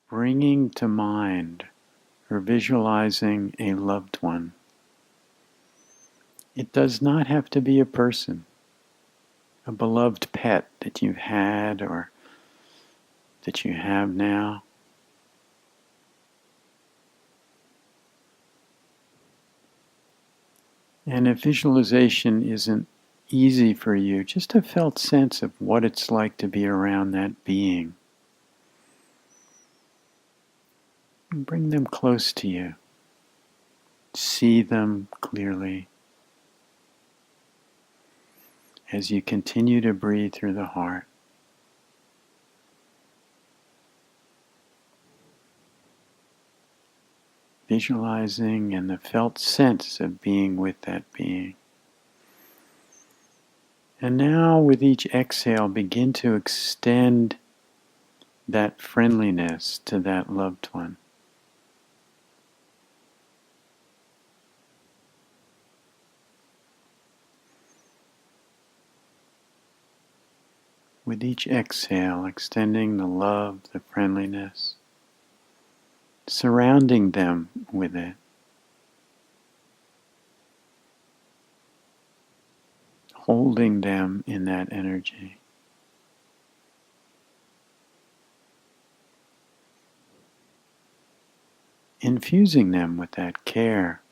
bringing to mind or visualizing a loved one. It does not have to be a person, a beloved pet that you've had or that you have now. And if visualization isn't easy for you, just a felt sense of what it's like to be around that being. And bring them close to you. See them clearly as you continue to breathe through the heart. Visualizing and the felt sense of being with that being. And now with each exhale, begin to extend that friendliness to that loved one. With each exhale, extending the love, the friendliness, surrounding them with it. Holding them in that energy. Infusing them with that care.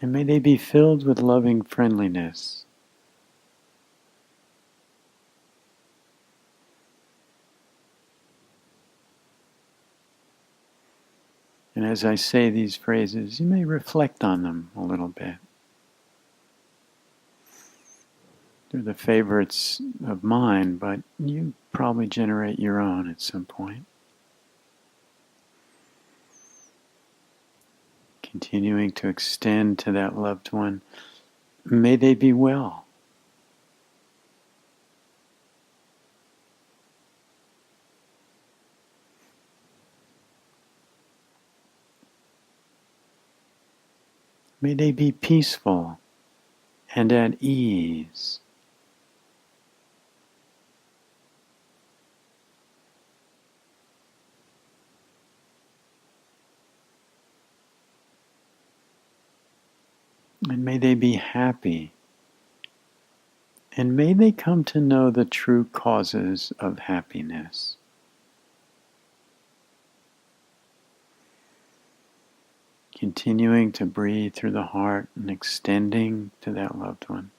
And may they be filled with loving friendliness. And as I say these phrases, you may reflect on them a little bit. They're the favorites of mine, but you probably generate your own at some point. Continuing to extend to that loved one, may they be well. May they be peaceful and at ease. And may they be happy. And may they come to know the true causes of happiness. Continuing to breathe through the heart and extending to that loved one.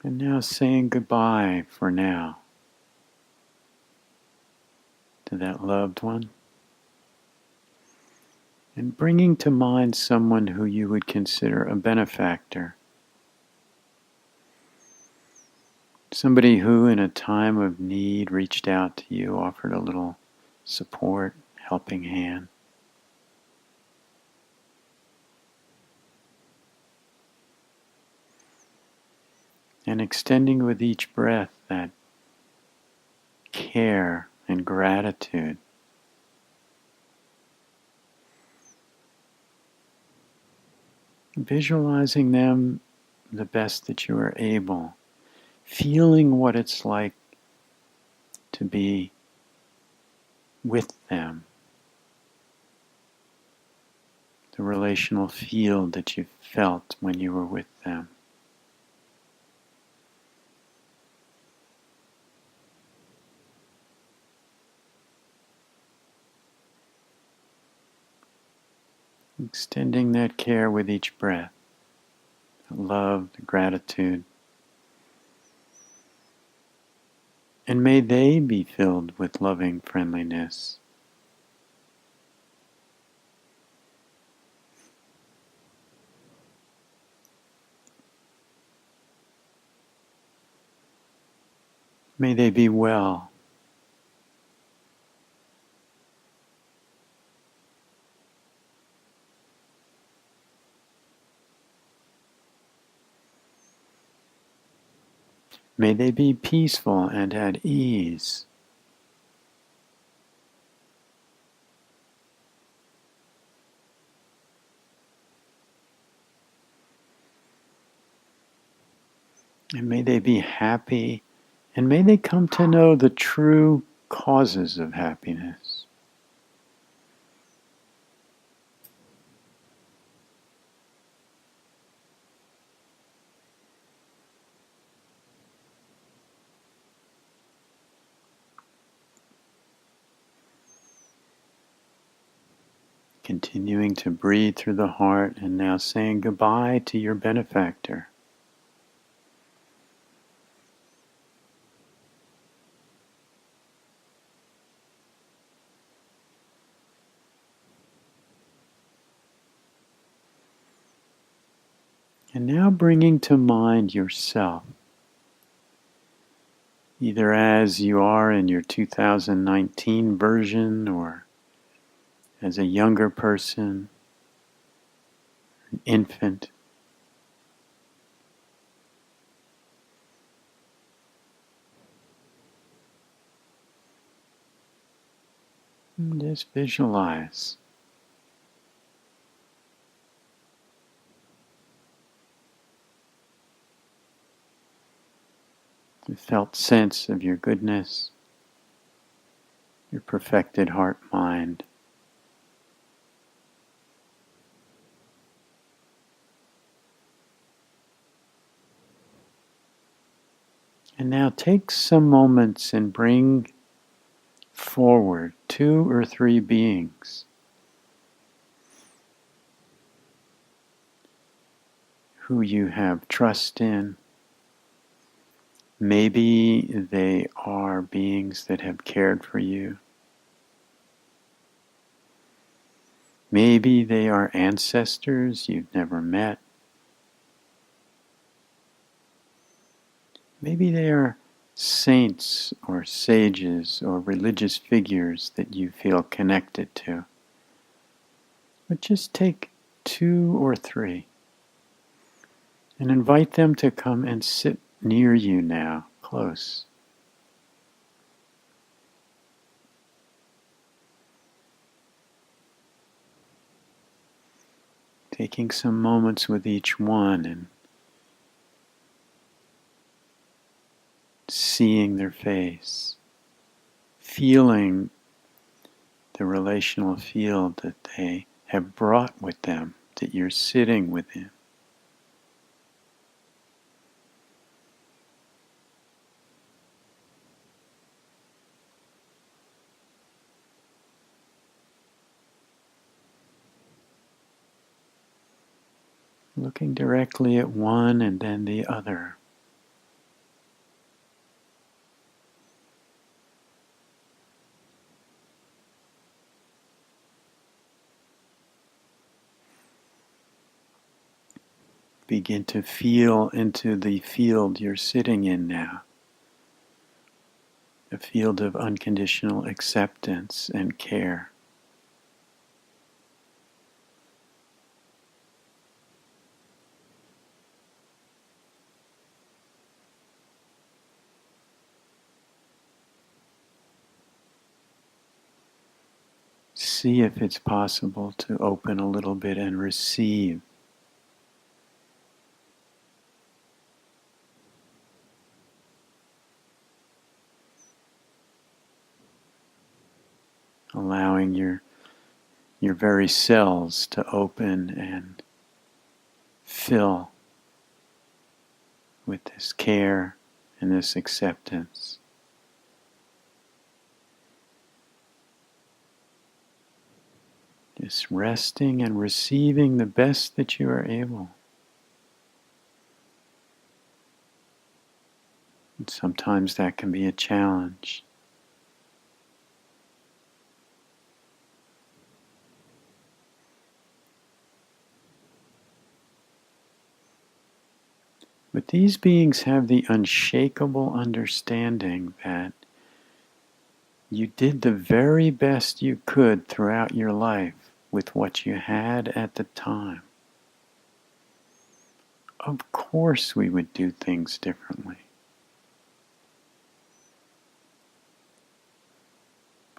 And now saying goodbye for now to that loved one. And bringing to mind someone who you would consider a benefactor. Somebody who in a time of need reached out to you, offered a little support, helping hand. And extending with each breath that care and gratitude. Visualizing them the best that you are able. Feeling what it's like to be with them. The relational field that you felt when you were with them. Extending that care with each breath. The love, the gratitude. And may they be filled with loving friendliness. May they be well. May they be peaceful and at ease. And may they be happy, and may they come to know the true causes of happiness. Continuing to breathe through the heart and now saying goodbye to your benefactor. And now bringing to mind yourself, either as you are in your 2019 version or as a younger person, an infant. And just visualize. The felt sense of your goodness, your perfected heart-mind. And now take some moments and bring forward 2 or 3 beings who you have trust in. Maybe they are beings that have cared for you. Maybe they are ancestors you've never met. Maybe they are saints or sages or religious figures that you feel connected to. But just take 2 or 3 and invite them to come and sit near you now, close. Taking some moments with each one and seeing their face, feeling the relational field that they have brought with them, that you're sitting within. Looking directly at one and then the other. Begin to feel into the field you're sitting in now. A field of unconditional acceptance and care. See if it's possible to open a little bit and receive. Allowing your very cells to open and fill with this care and this acceptance. Just resting and receiving the best that you are able. And sometimes that can be a challenge. But these beings have the unshakable understanding that you did the very best you could throughout your life with what you had at the time. Of course we would do things differently.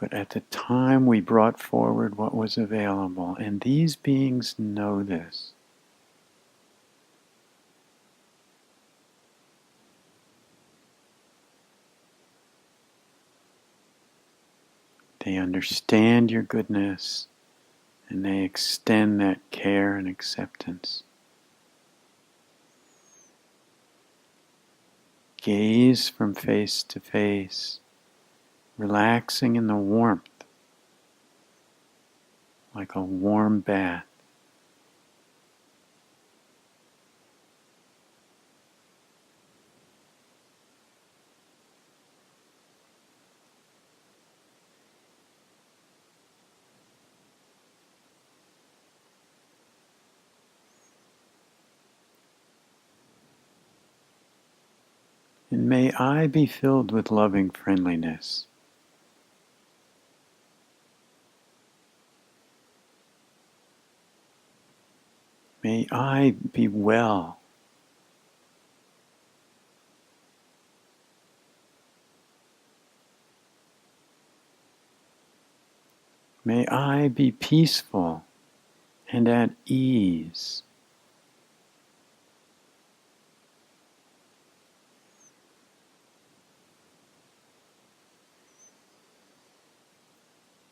But at the time we brought forward what was available, and these beings know this. They understand your goodness, and they extend that care and acceptance. Gaze from face to face, relaxing in the warmth, like a warm bath. And may I be filled with loving friendliness. May I be well. May I be peaceful and at ease.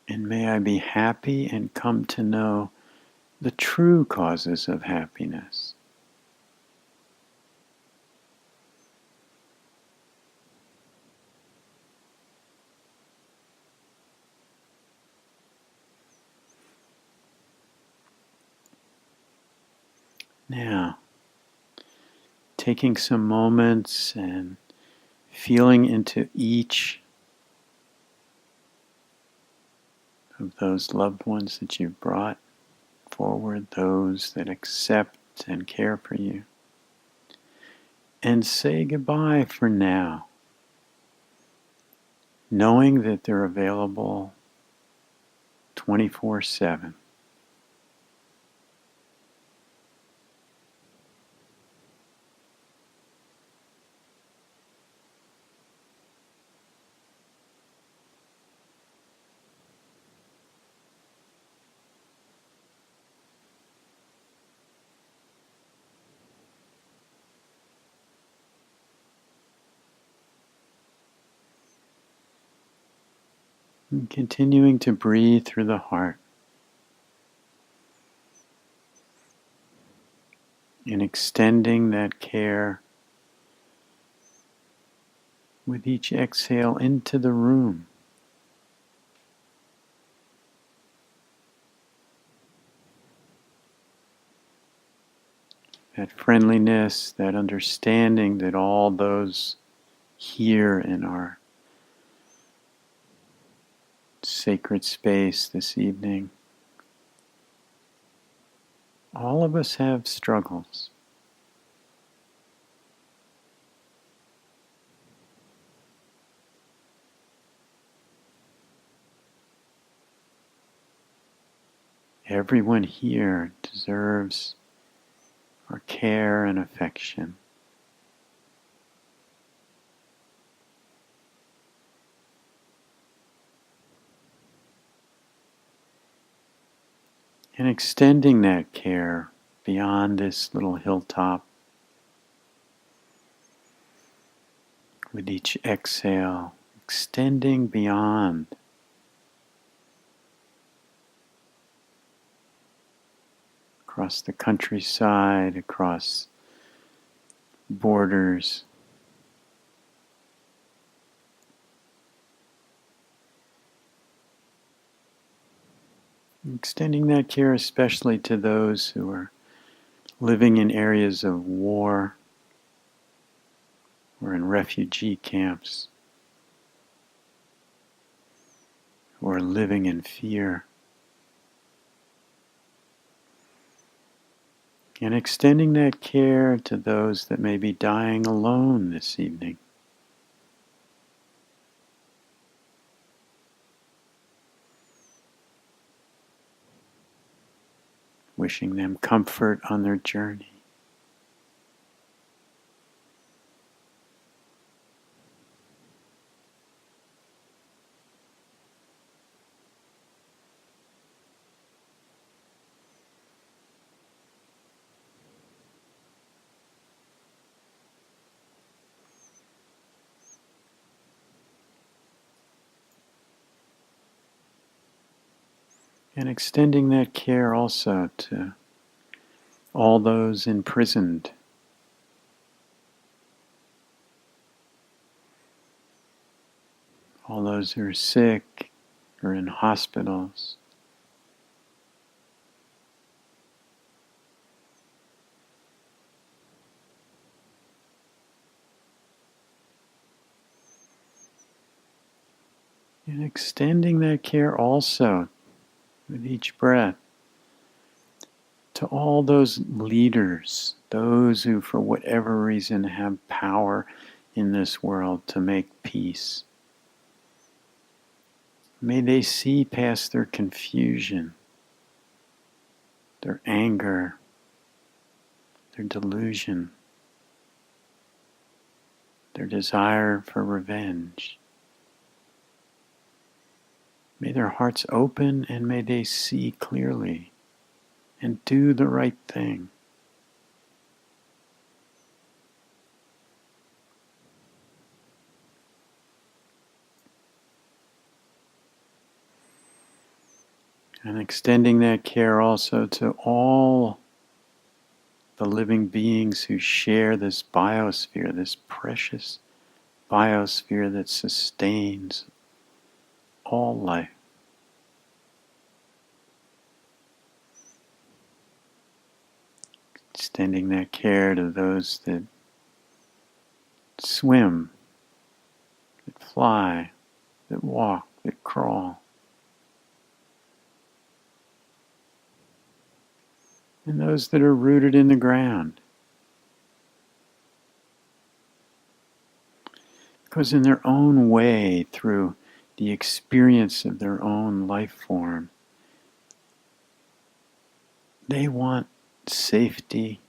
And may I be happy and come to know the true causes of happiness. Now, taking some moments and feeling into each of those loved ones that you've brought forward, those that accept and care for you, and say goodbye for now, knowing that they're available 24/7. And continuing to breathe through the heart and extending that care with each exhale into the room. That friendliness, that understanding that all those here in our sacred space this evening, all of us have struggles. Everyone here deserves our care and affection. And extending that care beyond this little hilltop with each exhale, extending beyond across the countryside, across borders, extending that care especially to those who are living in areas of war or in refugee camps, who are living in fear. And extending that care to those that may be dying alone this evening. Wishing them comfort on their journey. And extending that care also to all those imprisoned, all those who are sick or in hospitals. And extending that care also with each breath to all those leaders, those who for whatever reason have power in this world to make peace. May they see past their confusion, their anger, their delusion, their desire for revenge. May their hearts open and may they see clearly and do the right thing. And extending that care also to all the living beings who share this biosphere, this precious biosphere that sustains all life. Extending that care to those that swim, that fly, that walk, that crawl. And those that are rooted in the ground. Because in their own way, through the experience of their own life form, they want safety.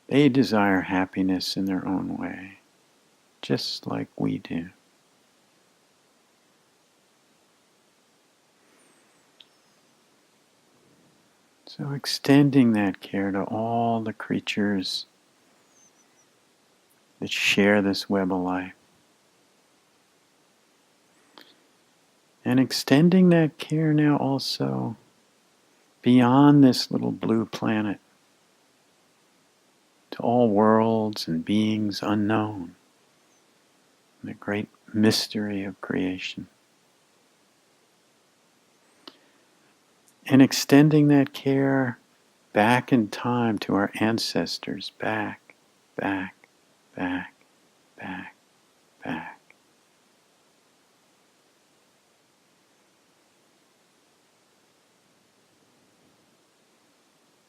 They desire happiness in their own way, just like we do. So extending that care to all the creatures that share this web of life. And extending that care now also beyond this little blue planet to all worlds and beings unknown, the great mystery of creation. And extending that care back in time to our ancestors, back, back, back, back, back.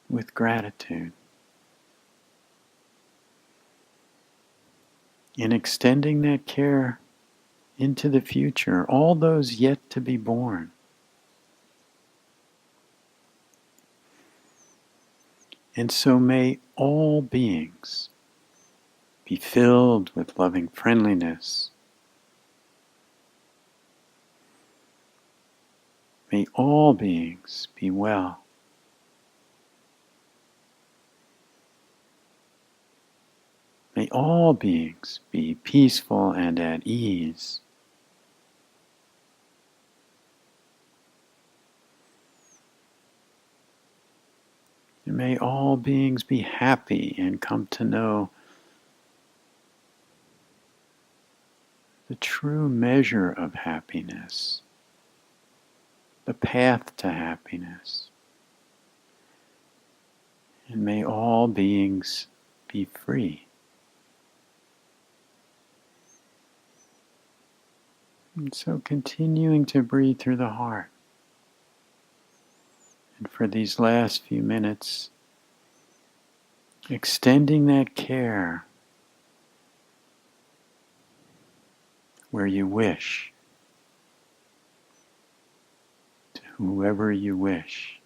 With gratitude. In extending that care into the future, all those yet to be born. And so may all beings be filled with loving friendliness. May all beings be well. May all beings be peaceful and at ease. And may all beings be happy and come to know the true measure of happiness, the path to happiness. And may all beings be free. And so continuing to breathe through the heart. And for these last few minutes, extending that care where you wish, to whoever you wish.